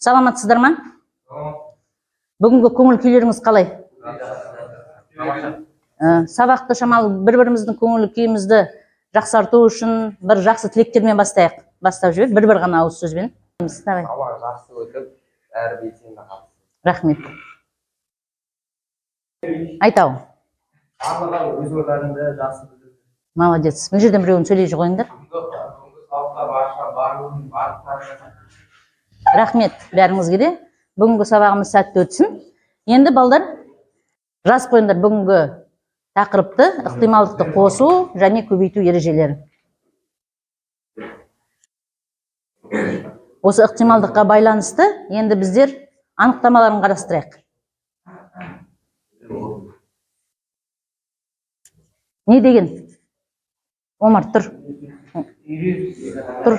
Саламатсыздар ма? Бүгінгі көңіл күйлеріңіз қалай? Сабақты шамалы бір-біріміздің көңіл күйімізді жақсарту үшін бір жақсы тілектермен бастайық. Бастап жібер, бір-бір ғана ауыз сөзбен. Алла жақсы өтіп, әрі белсенді қалсын. Рахмет. Айтау. Аллаға өз ойларыңды жақсы білдірді. Молодец. Мына жерден біреуін сөйлей қойыңдар. Рахмет бәріңізге де. Бүгінгі сабағымыз сәтті өтсін. Енді балдар жас қойыңдар бүгінгі тақырыпты, ықтималдықты қосу және көбейту ережелері. Осы ықтималдыққа байланысты енді біздер анықтамаларын қарастырайық. Не деген? Омар, тұр. Тұр.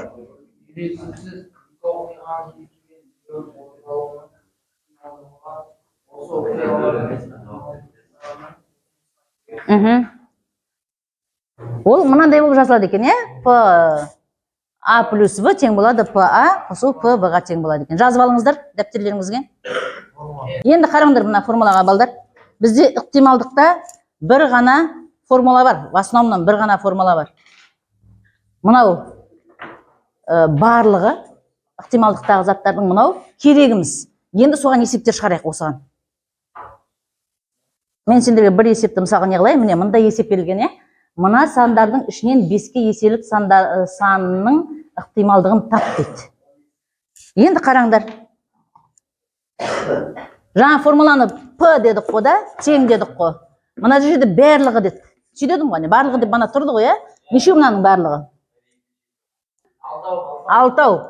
Ол мынандай болып жазылады екен, П А плюс В тең болады ПА қосу ПВ-ға тең болады екен. Жазып алыңыздар дәптерлеріңізге. Енді қараңдар мына формулаға балдар. Бізде ықтималдықта бір ғана формула бар. В основном бір ғана формула бар. Мынау барлығы ықтималдықтағы заттардың мынау керегіміз. Енді соған есептер шығарайық осыған. Мен сендерге бір есепті мысалға не қылайын? Міне мында есеп берілген, Мына сандардың ішінен 5-ке еселік санының ықтималдығын тап дейді. Енді қараңдар. Жаңа формуланы П дедік қой да, тең дедік қой. Мына жерде барлығы деді. Сөйдедім ғой, барлығы деп бана тұрды ғой, Неше мынаның барлығы? 6.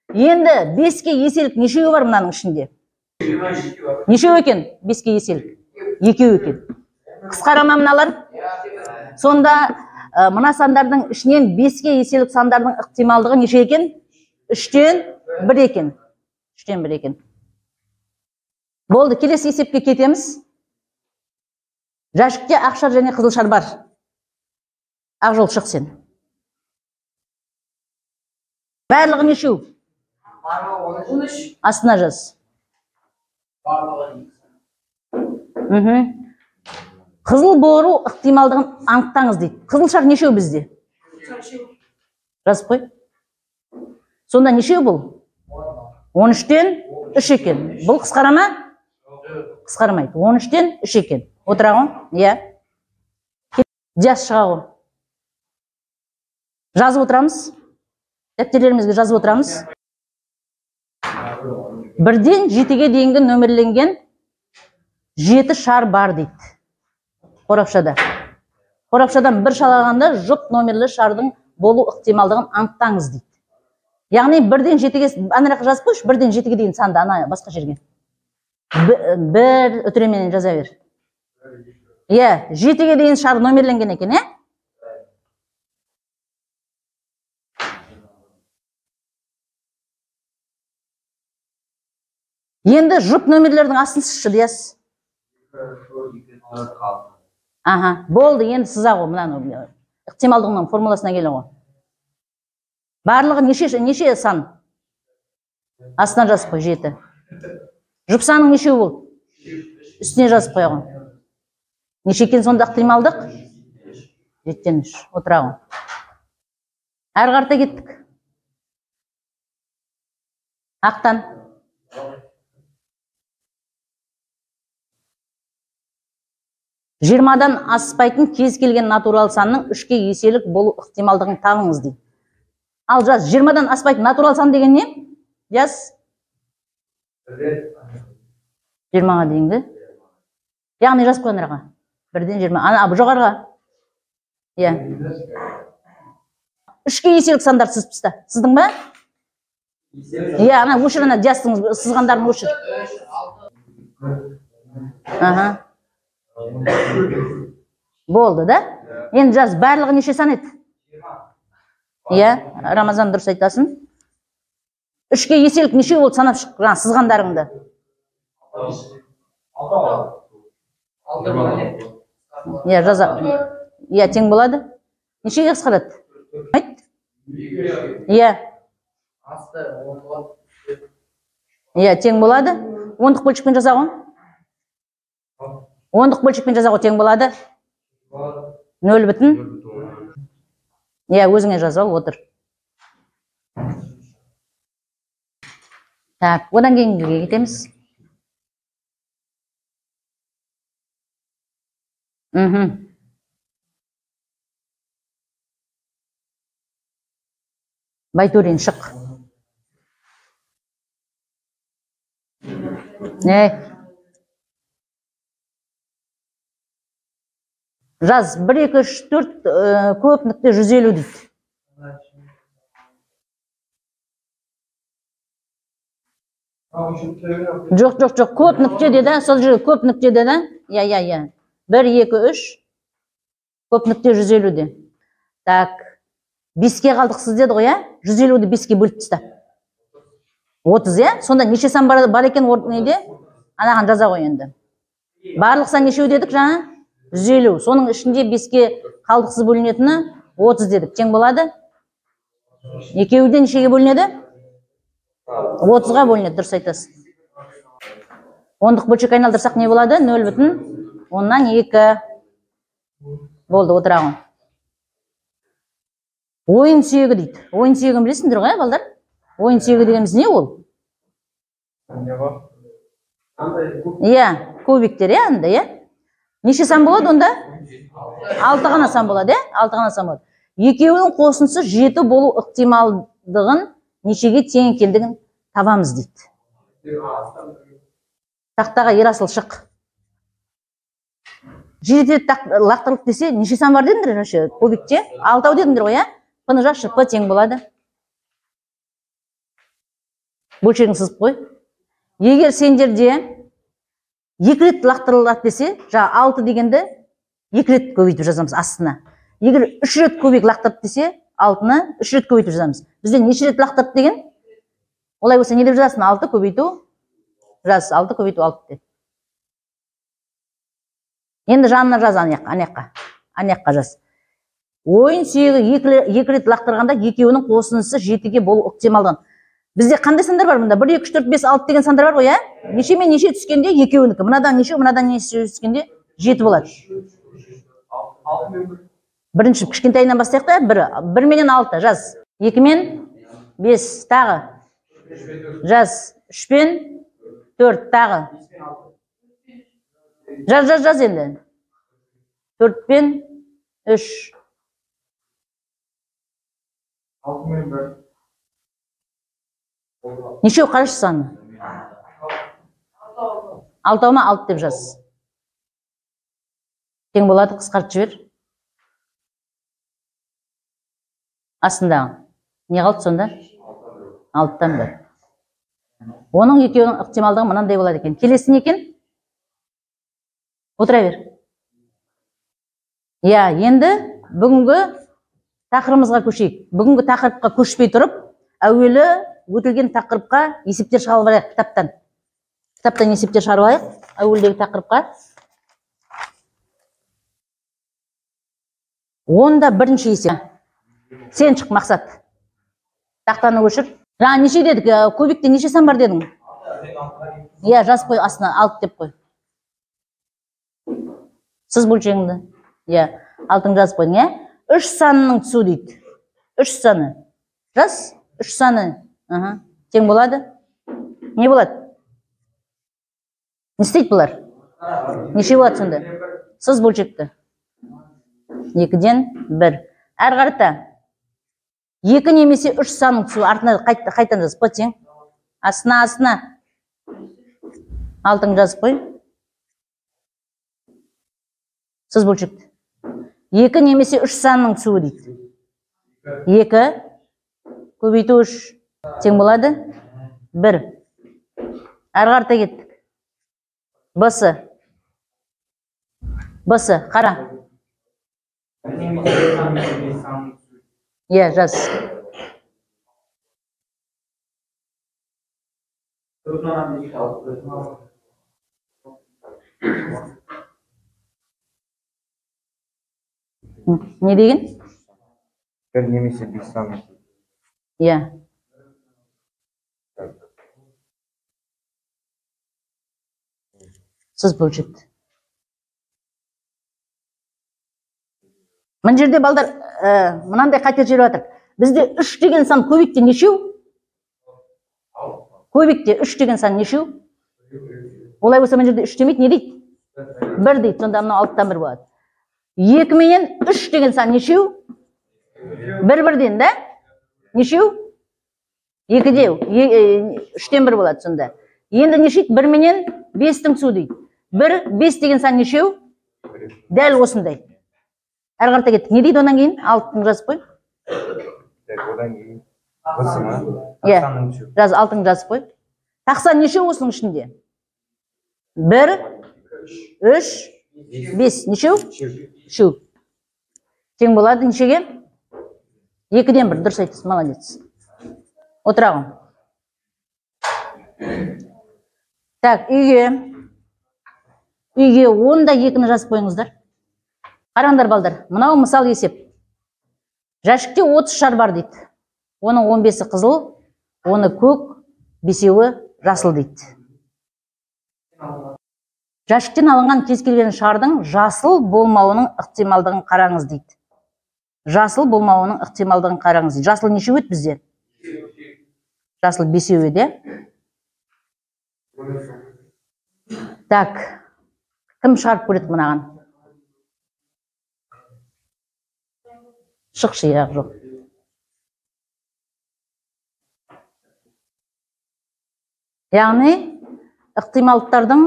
Енді 5-ке еселік нешеу бар мынаның ішінде? Нешеу екен 5-ке еселік? 2 екен. Қысқарама мыналар? Сонда мына сандардың ішінен 5-ке еселік сандардың ықтималдығы неше екен? 3-тен 1 екен. 3-тен 1 екен. Болды, келесі есепке кетеміз. Жәшікте ақшар және қызылшар бар. Ақ жол шық сен. Барлығы нешеу? Астына жаз. Қызыл бору ықтималдығын анықтаңыз дейді. Қызылшар нешеу бізде? Жазып қой. Сонда нешеу бұл? 13-тен 3 екен. Бұл қысқарама? Қысқармайды. 13-тен 3 екен. Отыра ғой? Жаз шыға ғой. Жазып отырамыз. Дәптерлерімізге жазып отырамыз. 1-ден 7-ге дейінгі нөмірленген 7 шар бар дейді. Қорапшада. Қорапшадан бір шалағанда жұп номерлі шардың болу ықтималдығын анықтаңыз дейді. Яғни 1-ден 7-ге, анарақ жазып қойшы, 1-ден 7-ге дейін санды, ана басқа жерге. Бір өтіременен жаза бер. 7-ге дейін шар номерленген екен, Енді жұп номерлердің астын сызшы дейсіз. Болды, енді сыза ғой, мынаны ықтималдығының формуласына келе ғой. Барлығы неше сан? Астына жазып қой, 7. Жұп саның нешеу бол? Үстіне жазып қой ғой. Неше екен сонда ықтималдық? 7-тен 3. Отыра ғой. Әр қарта кеттік. Ақтан. Жиырмадан аспайтын кез келген натурал санның 3-ке еселік болу ықтималдығын табыңыз дейді. Ал жаз, 20-дан аспайтын натурал сан деген не? Жаз. 20-ға дейінгі. Яғни жаз қойыныраға. 1-ден 20. Ана, жоғарға. 3-ке еселік сандар сызыпсызда. Сыздың ба? Ана, өшір, ана, жазсың, сызғандарын өшір. Болды, да? Енді жаз, барлығы неше сан еді? Рамазан дұрыс айтасың. 3-ке еселік неше болды санап шық, сызғандарыңды? 6. Жаза. Тең болады. Нешеге қысқарады? Айт? Асты 10 болады. Иә, тең болады. Ондық бөлшекпен жаза ғой. Ондық бөлшекпен жаза ғой, тең болады. 0 бүтін. Иә, өзіңе жаза отыр. Так, одан кейінге кетеміз. Байтурин, шық. Жаз 1, 2, 3, 4 көп нүкте 150 дейді. Жоқ, көп нүкте деді, сол жерге көп нүкте деді. Иә. 1, 2, 3 көп нүкте 150 де. Так, 5-ке қалдықсыз деді ғой, 150-ді 5-ке бөліп тастап. 30, сонда неше сан бар екен неде? Анаған жаза ғой енді. Барлық сан нешеу дедік жаңа? 150. Соның ішінде 5-ке қалдықсыз бөлінетіні 30 дедік. Тең болады? Екеуі нешеге бөлінеді? 30-ға бөлінеді, дұрыс айтасыз. Ондық бөлшек айналдырсақ не болады? 0 бүтін 10-2. Болды, отырағын. Ойын сүйегі дейді. Ойын сүйегін білесіңдер ғой, балдар? Ойын сүйегі дегеніміз не ол? Иә, кубиктер, анда, Неше сан болады онда? 6 ғана сан болады, 6 ғана сан болады. Екеуінің қосындысы 7 болу ықтималдығын нешеге тең екендігін табамыз дейді. Тақтаға Ерасыл шық. 7 рет лақтырылып десе, неше сан бар дедіңдер, кубикте? 6 дедіңдер ғой, P-ны жаз, P тең болады. Бөлшегін сызып қой. Егер сендерде 2 рет лақтырылады десе, жаңа 6 дегенді 2 рет көбейтіп жазамыз астына. Егер 3 рет көбек лақтырып десе, 6-ны 3 рет көбейтіп жазамыз. Бізде неше рет лақтырып деген? Олай болса не деп жазасың? 6 көбейту жаз, 6 көбейту 6 деп. Енді жанына жаз анаяққа жаз. Ойын сүйегі 2 рет лақтырғанда екеуінің қосындысы 7-ге болу ықтималдығын. Бізде қандай сандар бар мұнда? 1, 2, 3, 4, 5, 6 деген сандар бар ғой, Неше мен неше түскенде екеуінікі. Мынадан неше түскенде 7 болады. Бірінші кішкентайынан бастайық та, 1 менен 6 жаз. 2 мен 5 тағы. Жаз. 3 пен 4 тағы. Жаз енді. 4 пен 3. 6 мен 1. Нешеу қарашы саны? 6 ма 6 деп жаз. Тең болады, қысқартып жібер. Астындағы. Не қалды сонда? 6-тан 1. Оның екеуінің ықтималдығы мынандай болады екен. Келесі не екен? Отыра бер. Иә, енді бүгінгі тақырыбымызға көшейік. Бүгінгі тақырыпқа көшпей тұрып, әуелі өтілген тақырыпқа есептер шығарып алайық кітаптан. Кітаптан есептер шығарып алайық әуелдегі тақырыпқа. Онда бірінші есеп. Сен шық, Мақсат. Тақтаны көшір. Жаңа неше дедік? Кубикте неше сан бар дедің? Иә, жазып қой астына 6 деп қой. Сыз бөлшегіңді. Иә, 6-ын жазып қойдың, 3 санының түсу дейді. 3 саны. Жаз, 3 саны. Тең болады? Не болады? Не істейді бұлар? Неше болады сонда? Сыз бөлшекті. 2-ден 1. Әр қарата. 2 немесе 3 санның түсу артына қайтан жазып қой, тең. Астына. 6-ын жазып қой. Сыз бөлшекті. 2 немесе 3 санның түсуі дейді. 2 көбейту 3 тең болады? 1. Әр қарта кеттік. Басы. Қара. Иә, жаз. Не деген? 1 немесе 5 сан. Иә. Сыз бөлшекті. Мына жерде балдар мынандай қате жүріп жатыр. Бізде 3 деген сан көбейтте нешеу? Көбейтте 3 деген сан нешеу? Олай болса мына жерде 3 демейді, не дейді? 1 дейді. Сонда мынау алттан 1 болады. 2 менен 3 деген сан нешеу? 1-1-ден, да? Нешеу? 2-де. 3-тен 1 болады сонда. Енді нешейді? 1 менен 5-тің түсу дейді. 5 деген сан нешеу? Дәл осындай. Әр қарта кеттік. Не дейді онан кейін? 6-тың жазып қой. Одан кейін осы ма? Жаз 6-тың жазып қой. Тақсан нешеу осының ішінде? 1, 3, 5. Нешеу? 3. Тең болады нешеге? 2-ден 1. Дұрыс айтасыз, молодец. Отырағым. Так, үйге 10-да 2-ні жазып қойыңыздар. Қараңдар балдар, мынау мысал есеп. Жәшікте 30 шар бар дейді. Оның 15-і қызыл, оны көк, 5-еуі жасыл дейді. Жәшіктен алынған кез келген шардың жасыл болмауының ықтималдығын қараңыз дейді. Жасыл болмауының ықтималдығын қараңыз дейді. Жасыл неше өт бізде? Жасыл 5-еуі де. Так, кім шығарып көреді мұнаған? Шықшы, яқ жоқ. Яғни, ықтималдықтардың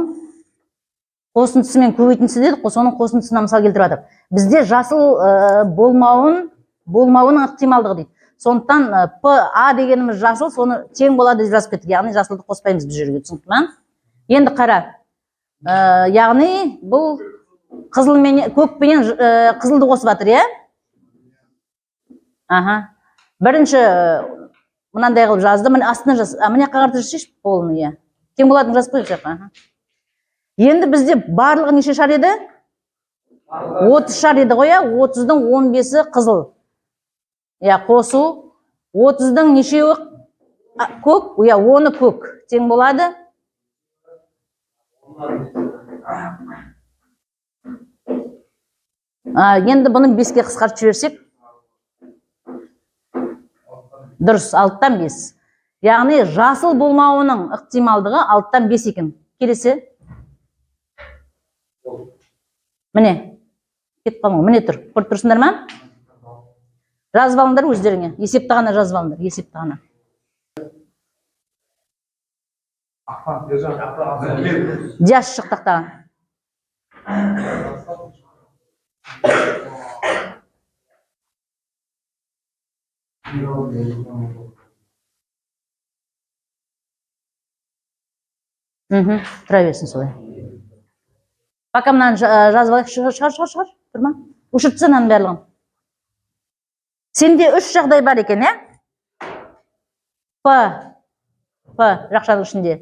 қосындысы мен көбейтіндісі дедік, соның қосындысына мысал келтіріп жатыр. Бізде жасыл болмауының ықтималдығы дейді. Сондықтан ПА дегеніміз жасыл, соны тең болады деп жазып кеттік. Яғни жасылды қоспаймыз біз жерге, түсінікті ме? Енді қара. Яғни бұл көкпенен қызылды қосып жатыр, иә? Бірінші мынандай қылып жазды, астына жаз. Міне қағарты жасайш полный, иә. Тең болатын жазып қойып жаққа. Енді бізде барлығы неше шар еді? 30 шар еді ғой, 30-дың 15-і қызыл. Қосу. 30-дың нешеуі көк? 10-і көк. Тең болады? Енді бұны 5-ке қысқартып жіберсек. Дұрыс, 6-тан 5. Яғни жасыл болмауының ықтималдығы 6-тан 5 екен. Келесі. Міне. Кетіп қалмау. Міне тұр. Көріп тұрсыңдар ма? Жазып алыңдар өздеріңе. Есепті ғана жазып алыңдар. Есепті ғана. Диаш шықтақтаған. Тұра берсін солай. Пока мынаны жазып алайық. Шығар. Тұрма. Ұшыртсын аның барлығын. Сенде 3 жағдай бар екен, ә? П жақшаның ішінде.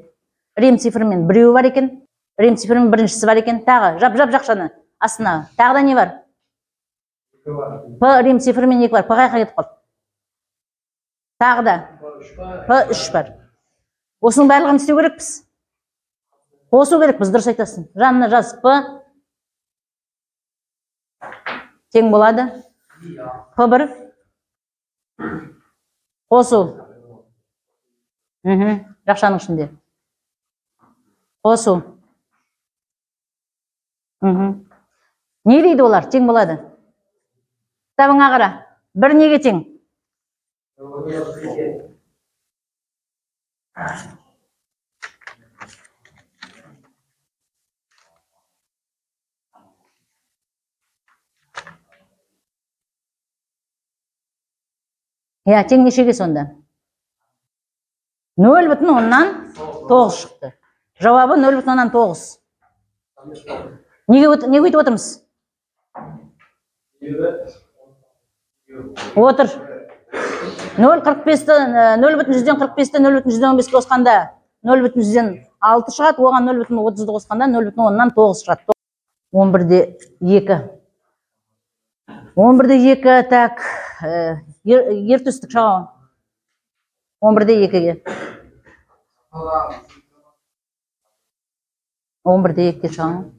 Рим цифрымен біреуі бар екен. Рим цифрымен біріншісі бар екен. Тағы, жап жақшаны. Астына. Тағы да не бар? П рим цифрымен 2 бар. П қайқа кетіп қалды. Тағы да. П 3 бар. Осының барлығын істеу керекпіз. Қосу керекпіз, дұрыс айтасың. Жанына жаз. П тең болады. П1 қосу. Жақшаның ішінде. Қосу. Не дейді олар? Тең болады. Кітабыңа қара. Бір неге тең? Тең нешеге сонда? 0,9 шықты. Жауабы 0,9. Неге өйтіп отырмыз? Отыр. 0,45-ті 0,145-ті қосқанда 0,6 шығады, оған 0,30-ді қосқанда 0,9 шығады. 11-де 2. 11-де 2, так, ертөстік шағауын. 11-де 2-ге. 11-де 2 шығамын.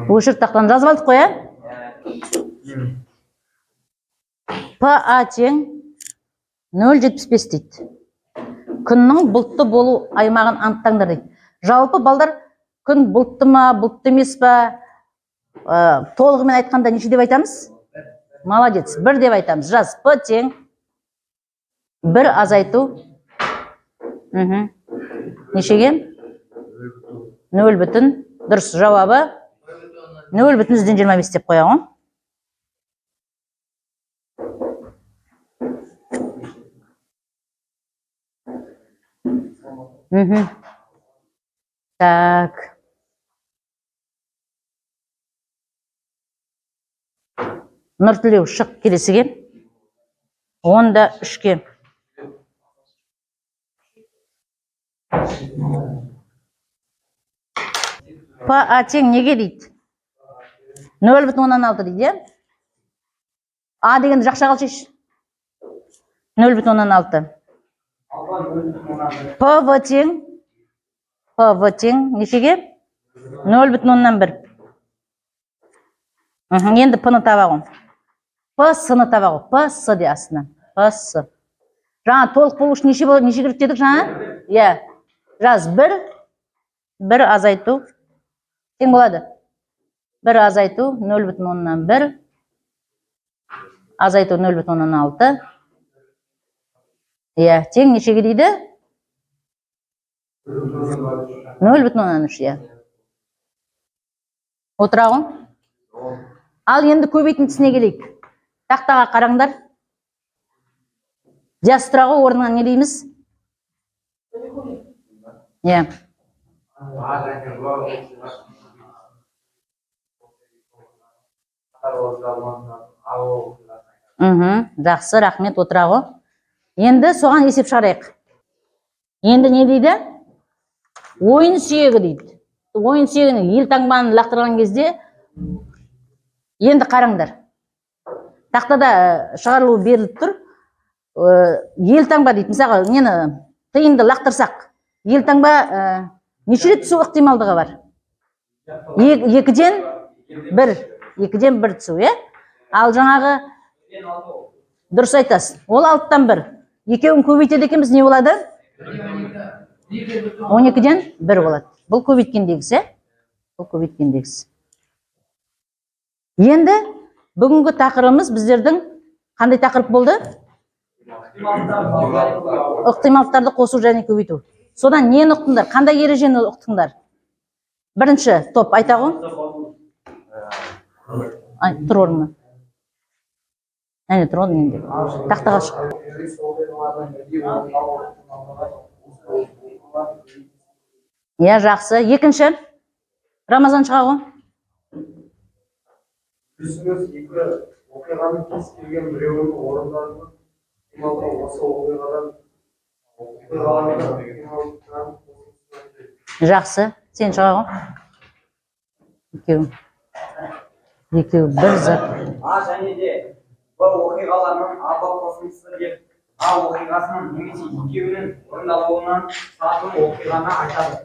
Өшір тақтан жазып алдық қой, ПА тең 0,75 дейді. Күннің бұлтты болу аймағын анықтаңдар дейді. Жалпы балдар күн бұлтты ма, бұлтты емес па, толығымен айтқанда неше деп айтамыз? Молодец, 1 деп айтамыз. Жаз, П тең 1 азайту. Нешеге? 0 дұрыс жауабы 0,25 деп қояғын. Так. Нұртілеу шық келесіге. 10-3-ке. ПА тең неге дейді? 0,16 дейді. А дегенді жақша қал шеш. 0,16. ПВ тең нешеге? 0,1. Енді П-ны табағын. П-сы-ны табағын. П-сы де астына. П-сы. Жаңа толық болу үшін неше керек дедік жаңа? Жаз 1 азайту. Тең болады. 1 азайту 0,1. Азайту 0,16. Тең нешеге дейді? 0,3. Отырағын. Ал енді көбейтіндісіне келейік. Тақтаға қараңдар. Диастырағы орнынан не дейміз? Жақсы, рахмет, отырағы. Енді соған есеп шығарайық. Енді не дейді? Ойын сүйегі дейді. Ойын сүйегінің ел таңбаны лақтырған кезде енді қараңдар. Тақтада шығарылу беріліп тұр. Ел таңба дейді. Мысалға, нені тиынды лақтырсақ, ел таңба неше рет түсу ықтималдығы бар? 2-ден 1 түсу, Ал жаңағы дұрыс айтасыз. Ол 6-тан 1. Екеуін көбейтеді екенбіз не болады? 12-ден 1 болады. Бұл көбейткендегісі, Бұл көбейткендегісі. Енді бүгінгі тақырыбымыз біздердің қандай тақырып болды? Ықтималдықтарды қосу және көбейту. Содан нені ұқтыңдар? Қандай ережені ұқтыңдар? Бірінші топ айтағын. Тұр орнына. Әне тұр орнына. Тақтаға шық. Жақсы. Екінші. Рамазан шығағы. Түсіңіз екі оқиғаның кез келген біреуінің орындарының осы оқиғадан Жақсы. Сен шығағы. Екеу бір зат. Және де бұл оқиғаларының абал қосындысы деп оқиғасының немесе екеуінің орындалуынан сатым оқиғаны айтады.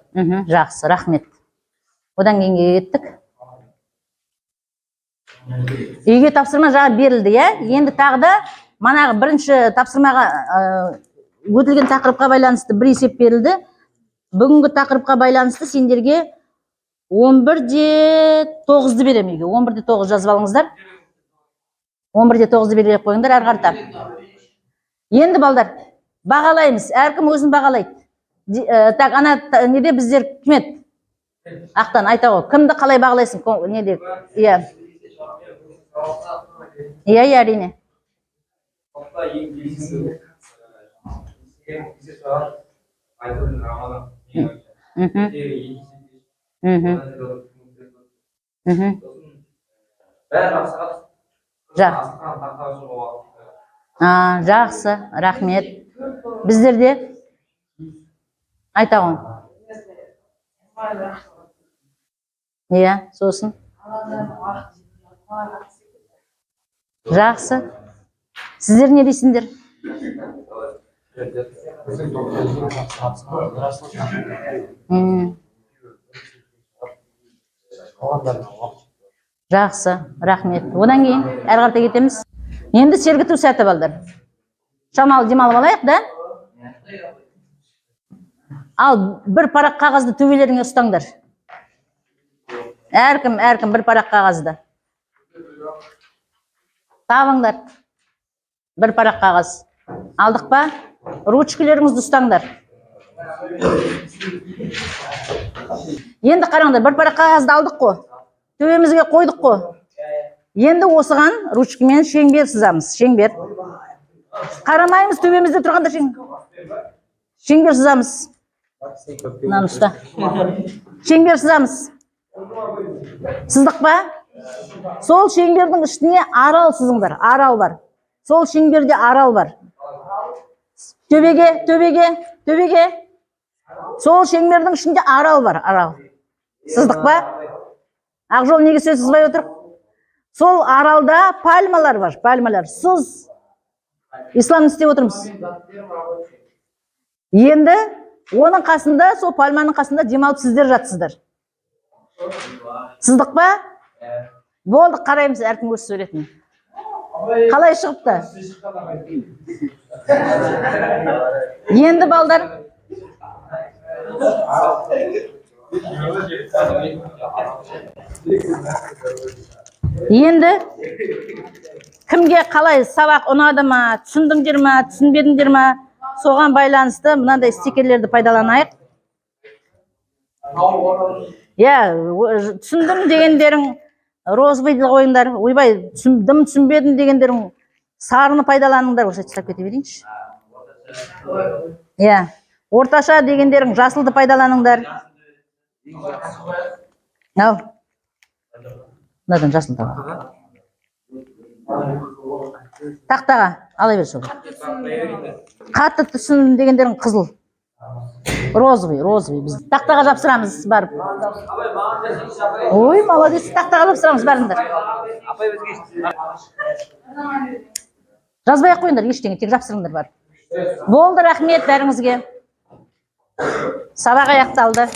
Жақсы, рахмет. Одан кейінге кеттік. Үйге тапсырма жағы берілді, Енді тағы да манағы бірінші тапсырмаға өтілген тақырыпқа байланысты бір есеп берілді. Бүгінгі тақырыпқа байланысты сендерге 11-де 9-ды берем үйге. 11-де 9 жазып алыңыздар. 11-де 9-ды бере қойыңдар әр қарта. Енді балдар, бағалаймыз. Әркім өзін бағалайды. Так, ана неде біздер кім еді? Ақтан айта ғой. Кімді қалай бағалайсың? Неде? Әрине. Жақсы, рахмет. Біздерде айта ғой. Сосын. Жақсы. Сіздер не дейсіңдер? Жақсы, рахмет. Одан кейін әрі қарата кетеміз. Енді сергіту сәті балдар. Шамалы демалып алайық, да? Ал бір парақ қағазды төбелеріңе ұстаңдар. Әркім бір парақ қағазды. Табыңдар. Бір парақ қағаз. Алдық па? Ручкілеріңізді ұстаңдар. Енді қараңдар, бір парақ қағазды алдық қой. Төбемізге қойдық қой. Енді осыған ручкамен шеңбер сызамыз. Шеңбер. Қарамаймыз төбемізде тұрғанда шеңбер сызамыз. Мынаны ұста. Шеңбер сызамыз. Сыздық па? Сол шеңбердің ішіне арал сызыңдар. Арал бар. Сол шеңберде арал бар. Төбеге. Сол шеңбердің ішінде арал бар. Арал. Сыздық па? Ақжол неге сөз сызбай отыр? Сол аралда пальмалар бар. Пальмалар. Сыз. Исламды істеп отырмыз. Енді оның қасында, сол пальманың қасында демалып сіздер жатсыздар. Сыздық па? Болды, қараймыз әркім өз суретін. Қалай шығыпты? Енді балдар. Енді кімге қалай сабақ ұнады ма, түсіндіңдер ма, түсінбедіңдер ма, соған байланысты мынандай стикерлерді пайдаланайық. Түсіндім дегендерің розовыйды қойыңдар. Ойбай, түсінбедім дегендерің сарыны пайдаланыңдар. Осы айтып кете берейінші. Орташа дегендерің жасылды пайдаланыңдар. Мынадан жасылды. Тақтаға алай бер сол. Қатты түсіндім дегендерің қызыл. Розовый. Біз тақтаға жапсырамыз барып. Ой, молодец, тақтаға жапсырамыз барыңдар. Жазбай ақ қойыңдар, ештеңе, тек жапсырыңдар барып. Болды, рахмет бәріңізге. Сабақ аяқталды.